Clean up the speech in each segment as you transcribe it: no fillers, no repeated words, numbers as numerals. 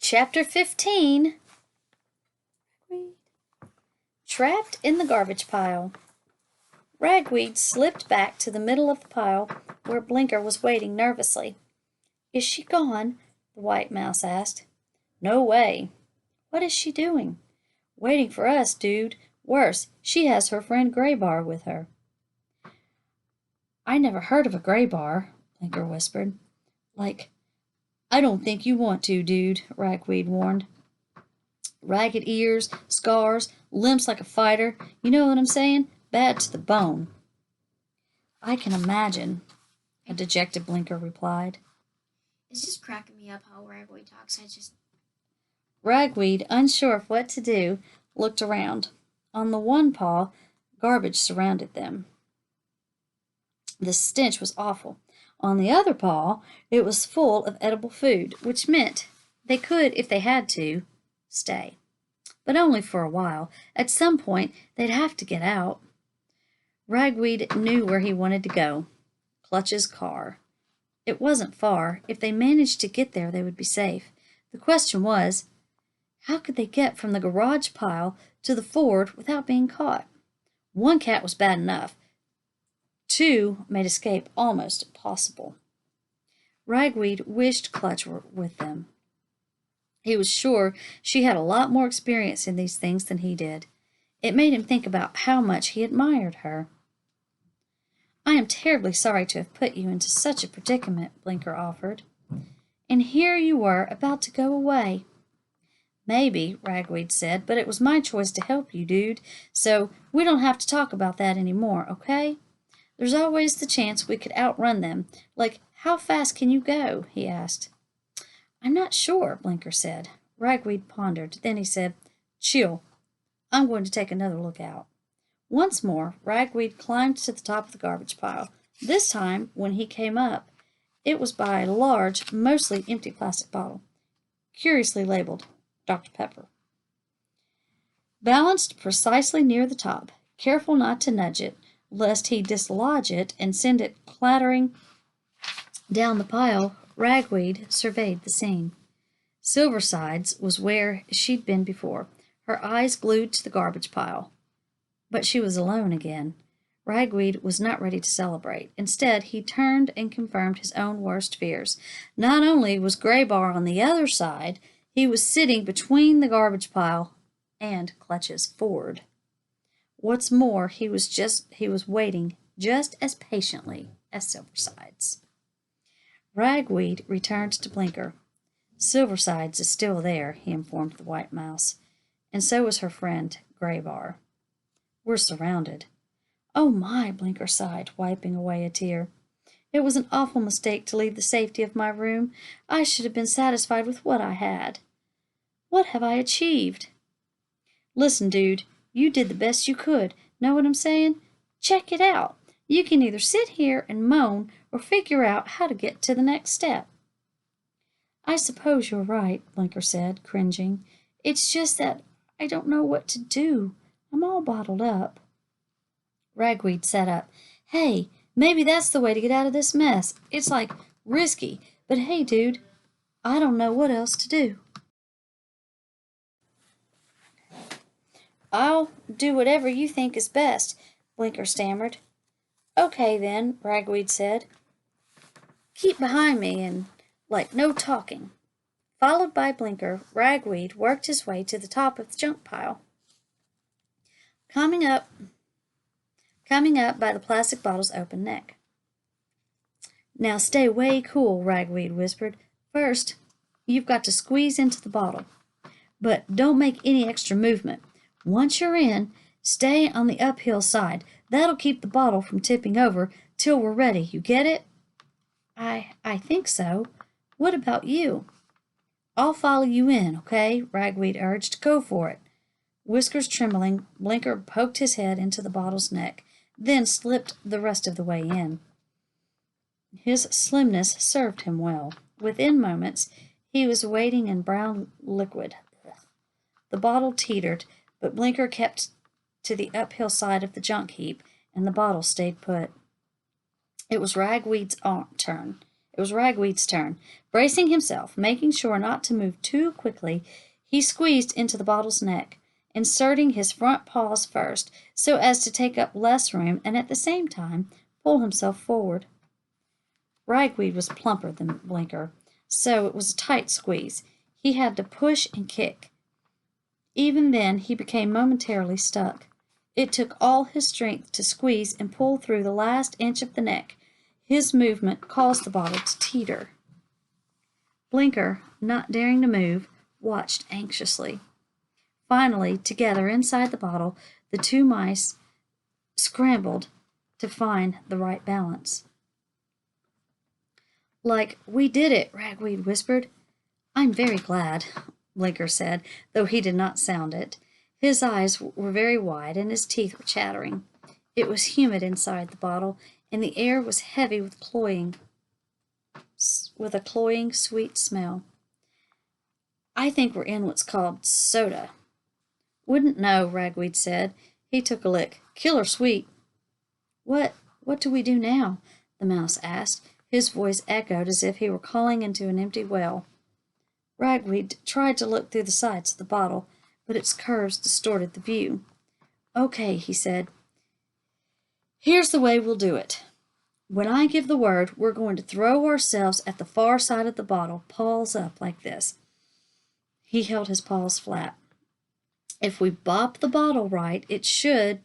Chapter 15. Trapped in the garbage pile. Ragweed slipped back to the middle of the pile where Blinker was waiting nervously. "Is she gone?" the white mouse asked. "No way." "What is she doing?" "Waiting for us, dude. Worse, she has her friend Graybar with her." "I never heard of a Graybar," Blinker whispered. "I don't think you want to, dude," Ragweed warned. "Ragged ears, scars, limps like a fighter. You know what I'm saying? Bad to the bone." "I can imagine," a dejected Blinker replied. It's just cracking me up how Ragweed talks. Ragweed, unsure of what to do, looked around. On the one paw, garbage surrounded them. The stench was awful. On the other paw, it was full of edible food, which meant they could, if they had to, stay. But only for a while. At some point, they'd have to get out. Ragweed knew where he wanted to go. Clutch's car. It wasn't far. If they managed to get there, they would be safe. The question was, how could they get from the garage pile to the ford without being caught? One cat was bad enough. Two made escape almost impossible. Ragweed wished Clutch were with them. He was sure she had a lot more experience in these things than he did. It made him think about how much he admired her. "I am terribly sorry to have put you into such a predicament," Blinker offered. "And here you were about to go away." "Maybe," Ragweed said, "but it was my choice to help you, dude, so we don't have to talk about that anymore, okay? There's always the chance we could outrun them. How fast can you go?" he asked. "I'm not sure," Blinker said. Ragweed pondered. Then he said, "Chill. I'm going to take another look out." Once more, Ragweed climbed to the top of the garbage pile. This time, when he came up, it was by a large, mostly empty plastic bottle, curiously labeled Dr. Pepper. Balanced precisely near the top, careful not to nudge it, lest he dislodge it and send it clattering down the pile, Ragweed surveyed the scene. Silversides was where she'd been before, her eyes glued to the garbage pile. But she was alone again. Ragweed was not ready to celebrate. Instead, he turned and confirmed his own worst fears. Not only was Graybar on the other side, he was sitting between the garbage pile and Clutch's ford. What's more, he was waiting just as patiently as Silversides. Ragweed returned to Blinker. "Silversides is still there," he informed the white mouse, "and so is her friend, Graybar. We're surrounded." "Oh my," Blinker sighed, wiping away a tear. "It was an awful mistake to leave the safety of my room. I should have been satisfied with what I had. What have I achieved?" "Listen, dude, you did the best you could. Know what I'm saying? Check it out. You can either sit here and moan or figure out how to get to the next step." "I suppose you're right," Blinker said, cringing. "It's just that I don't know what to do. I'm all bottled up." Ragweed sat up. "Hey, maybe that's the way to get out of this mess. It's risky, but hey, dude, I don't know what else to do." "I'll do whatever you think is best," Blinker stammered. "Okay then," Ragweed said. "Keep behind me and, no talking." Followed by Blinker, Ragweed worked his way to the top of the junk pile. Coming up by the plastic bottle's open neck. "Now stay way cool," Ragweed whispered. "First, you've got to squeeze into the bottle. But don't make any extra movement. Once you're in, stay on the uphill side. That'll keep the bottle from tipping over till we're ready. You get it?" I think so. What about you?" "I'll follow you in, okay?" Ragweed urged. "Go for it." Whiskers trembling, Blinker poked his head into the bottle's neck, then slipped the rest of the way in. His slimness served him well. Within moments, he was wading in brown liquid. The bottle teetered, but Blinker kept to the uphill side of the junk heap, and the bottle stayed put. It was Ragweed's turn. It was Ragweed's turn. Bracing himself, making sure not to move too quickly, he squeezed into the bottle's neck, inserting his front paws first so as to take up less room and at the same time pull himself forward. Ragweed was plumper than Blinker, so it was a tight squeeze. He had to push and kick. Even then, he became momentarily stuck. It took all his strength to squeeze and pull through the last inch of the neck. His movement caused the bottle to teeter. Blinker, not daring to move, watched anxiously. Finally, together inside the bottle, the two mice scrambled to find the right balance. "Like, we did it," Ragweed whispered. "I'm very glad," Blinker said, though he did not sound it. His eyes were very wide and his teeth were chattering. It was humid inside the bottle, and the air was heavy with a cloying, sweet smell. "I think we're in what's called soda." "Wouldn't know," Ragweed said. He took a lick. "Killer sweet." What do we do now?" the mouse asked. His voice echoed as if he were calling into an empty well. Ragweed tried to look through the sides of the bottle, but its curves distorted the view. "Okay," he said. "Here's the way we'll do it. When I give the word, we're going to throw ourselves at the far side of the bottle, paws up like this." He held his paws flat. "If we bop the bottle right, it should,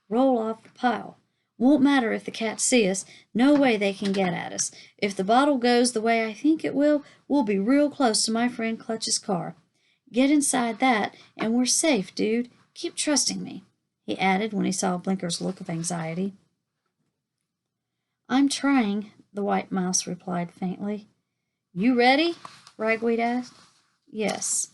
roll off the pile. Won't matter if the cats see us. No way they can get at us. If the bottle goes the way I think it will, we'll be real close to my friend Clutch's car. Get inside that, and we're safe, dude. Keep trusting me," he added when he saw Blinker's look of anxiety. "I'm trying," the white mouse replied faintly. "You ready?" Ragweed asked. "Yes."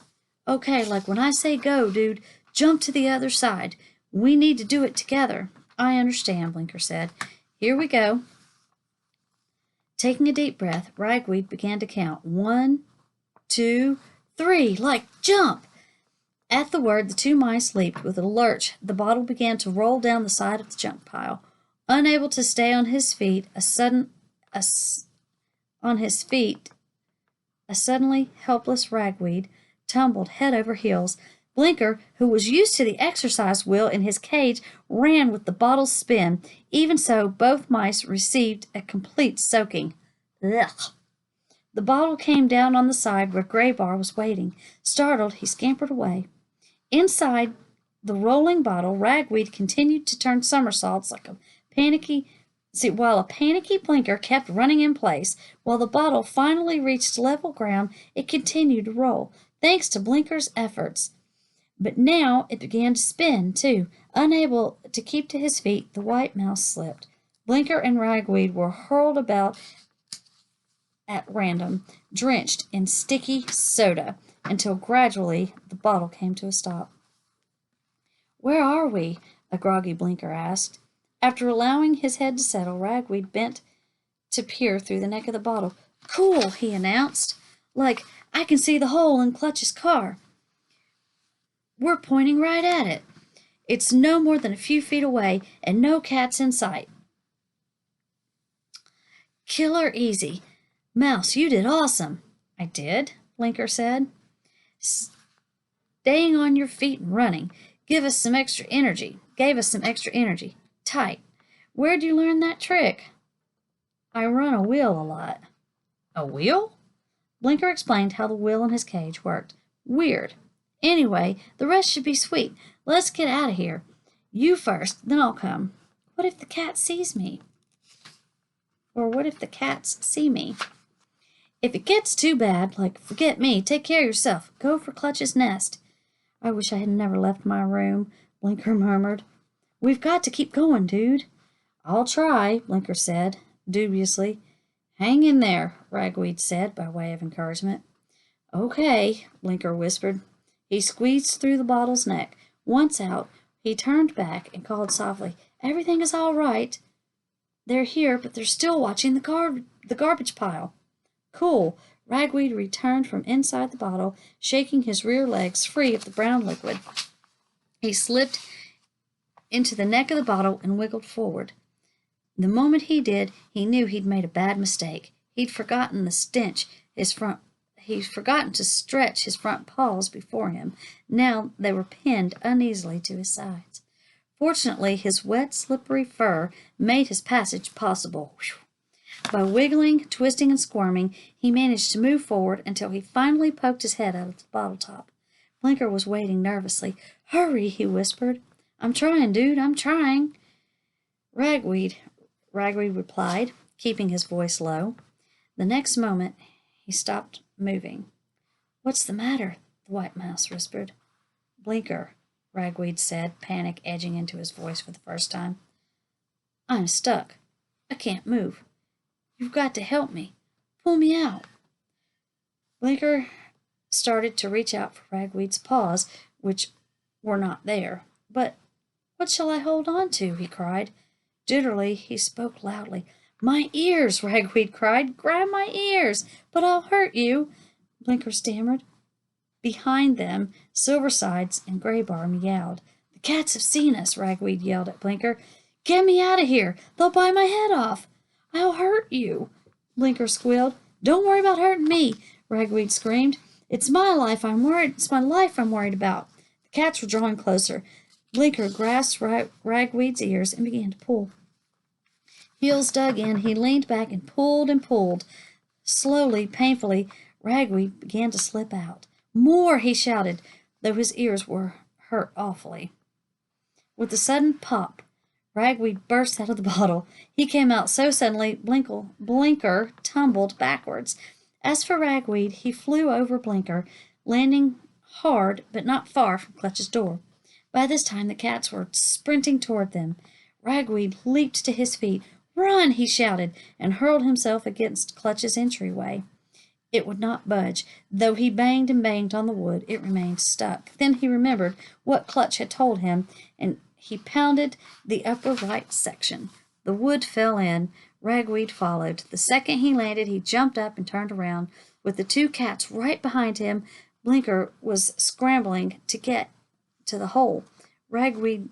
"Okay, like when I say go, dude, jump to the other side. We need to do it together." "I understand," Blinker said. "Here we go." Taking a deep breath, Ragweed began to count. 1, 2, 3, jump! At the word, the two mice leaped. With a lurch, the bottle began to roll down the side of the junk pile. Unable to stay on his feet, a suddenly helpless Ragweed tumbled head over heels. Blinker, who was used to the exercise wheel in his cage, ran with the bottle's spin. Even so, both mice received a complete soaking. Ugh! The bottle came down on the side where Graybar was waiting. Startled, he scampered away. Inside the rolling bottle, Ragweed continued to turn somersaults while a panicky Blinker kept running in place. While the bottle finally reached level ground, it continued to roll, thanks to Blinker's efforts. But now it began to spin, too. Unable to keep to his feet, the white mouse slipped. Blinker and Ragweed were hurled about at random, drenched in sticky soda, until gradually the bottle came to a stop. "Where are we?" a groggy Blinker asked. After allowing his head to settle, Ragweed bent to peer through the neck of the bottle. "Cool," he announced. "I can see the hole in Clutch's car. We're pointing right at it. It's no more than a few feet away, and no cats in sight." "Killer easy. Mouse, you did awesome." "I did," Blinker said. "Staying on your feet and running. Gave us some extra energy. Tight. Where'd you learn that trick?" "I run a wheel a lot." "A wheel?" Blinker explained how the wheel in his cage worked. "Weird. Anyway, the rest should be sweet. Let's get out of here. You first, then I'll come. What if the cat sees me? Or what if the cats see me? If it gets too bad, forget me, take care of yourself. Go for Clutch's nest." "I wish I had never left my room," Blinker murmured. "We've got to keep going, dude." "I'll try," Blinker said, dubiously. "Hang in there," Ragweed said by way of encouragement. "Okay," Blinker whispered. He squeezed through the bottle's neck. Once out, he turned back and called softly, "Everything is all right. They're here, but they're still watching the garbage pile." "Cool." Ragweed returned from inside the bottle, shaking his rear legs free of the brown liquid. He slipped into the neck of the bottle and wiggled forward. The moment he did, he knew he'd made a bad mistake. He'd forgotten the stench He'd forgotten to stretch his front paws before him. Now they were pinned uneasily to his sides. Fortunately, his wet, slippery fur made his passage possible. By wiggling, twisting, and squirming, he managed to move forward until he finally poked his head out of the bottle top. Blinker was waiting nervously. "Hurry," he whispered. "I'm trying, dude, I'm trying." Ragweed replied, keeping his voice low. The next moment, he stopped moving. "What's the matter?" the white mouse whispered. "Blinker," Ragweed said, panic edging into his voice for the first time. "I'm stuck. I can't move. You've got to help me. Pull me out." Blinker started to reach out for Ragweed's paws, which were not there. "But what shall I hold on to?" he cried. Jitterily, he spoke loudly. "My ears!" Ragweed cried. "Grab my ears!" "But I'll hurt you," Blinker stammered. Behind them, Silversides and Graybar meowed. "The cats have seen us," Ragweed yelled at Blinker. "Get me out of here! They'll bite my head off!" "I'll hurt you," Blinker squealed. "Don't worry about hurting me," Ragweed screamed. It's my life I'm worried about." The cats were drawing closer. Blinker grasped Ragweed's ears and began to pull. Heels dug in, he leaned back and pulled and pulled. Slowly, painfully, Ragweed began to slip out. "More!" he shouted, though his ears were hurt awfully. With a sudden pop, Ragweed burst out of the bottle. He came out so suddenly, Blinker tumbled backwards. As for Ragweed, he flew over Blinker, landing hard but not far from Clutch's door. By this time, the cats were sprinting toward them. Ragweed leaped to his feet. "Run!" he shouted, and hurled himself against Clutch's entryway. It would not budge. Though he banged and banged on the wood, it remained stuck. Then he remembered what Clutch had told him, and he pounded the upper right section. The wood fell in. Ragweed followed. The second he landed, he jumped up and turned around. With the two cats right behind him, Blinker was scrambling to get to the hole. Ragweed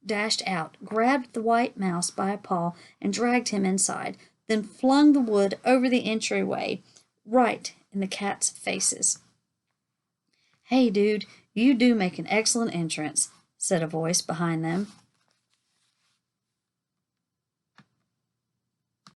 dashed out, grabbed the white mouse by a paw, and dragged him inside, then flung the wood over the entryway, right in the cats' faces. "Hey, dude, you do make an excellent entrance," said a voice behind them.